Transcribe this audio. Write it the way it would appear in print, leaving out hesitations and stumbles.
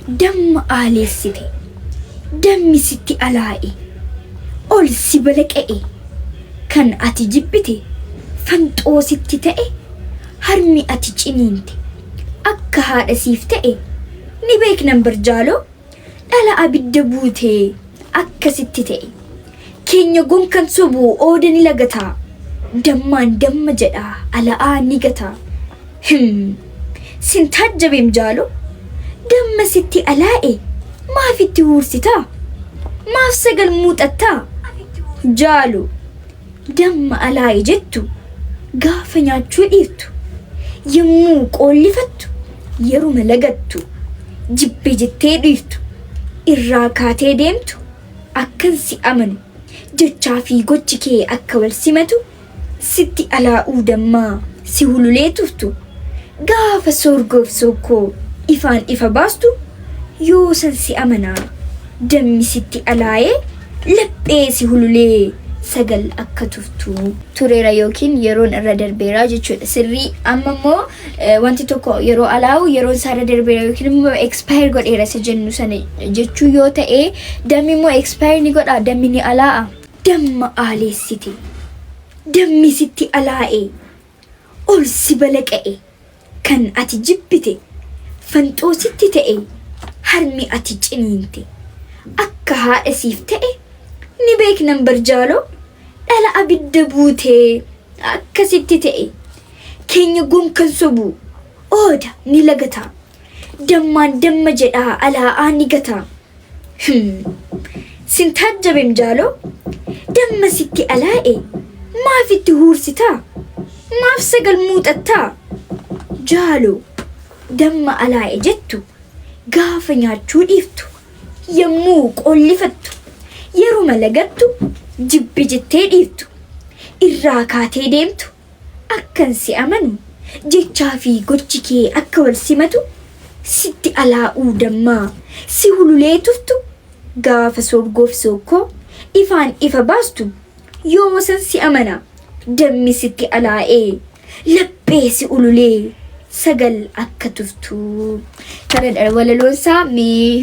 damma aalessite dammi sitti alaa'e ol si balaqa'e kan ati jibbite fanxoo sitti ta'e harmi ati ciniinte akka haadha siif ta'e ni beeknan barjaaloo dhala abidda buutee akkasitti ta'e keenya gonkan sobuu ooda ni lagataa dammaan damma jedhaa ala'aa ni gataa sin taajjabeem jaaloo damma sitti alaa'e maaf itti huursitaa maaf sagal muuxattaa jaaloo damma alaa'e jettu gaafa nyaachuu dhiiftu yommuu qoollifattu yeruma lagattu jibbe jettee dhiiftu irraa kaatee deemtu akkan si amanu jechaa fi gochi kee akka wal simatu sitti alaa'uu dammaa si hululee tuftu gaafa soorgoof sookoo ifaan ifa baastu yoo san si amanaa dammi sitti alaa'ee laphee si hululee sagal akka tuftu tureera yookiin yeroon irra darbeera jechuudha. Sirrii amma immoo wanti tokko yeroo alaa'u yeroon isaa irra darbeera yookiin immoo expire godheera isa jennu sana jechuu yoo ta'e dammi immoo expire ni godha dammi ni alaa'a. Damma aalessite dammi sitti alaa'e ol si balaqa'e kan ati jibbite fanxoo sitti ta'e harmi ati ciniinte akka haadha siif ta'e ni beeknan barjaaloo dhala abidda buutee akkasitti ta'e keenya gonkan sobuu ooda ni lagataa dammaan damma jedhaa alaa'aa ni gataa sin taajjabeem jaaloo damma sitti alaa'e maaf itti huursitaa maaf sagal muuxattaa jaaloo damma alaa'e jettu gaafa nyaachuu dhiiftu yommuu qoollifattu yeruma lagattu jibbe jettee dhiiftu irraa kaatee deemtu akkan si amanu jechaa fi gochi kee akka wal simatu sitti alaa'uu dammaa si hululee tuftu gaafa soorgoof sookoo ifaan ifa baastu yoo san si amana dammi sitti alaa'ee laphee si ululee sagal akka tuftu kana walaloonsaa mee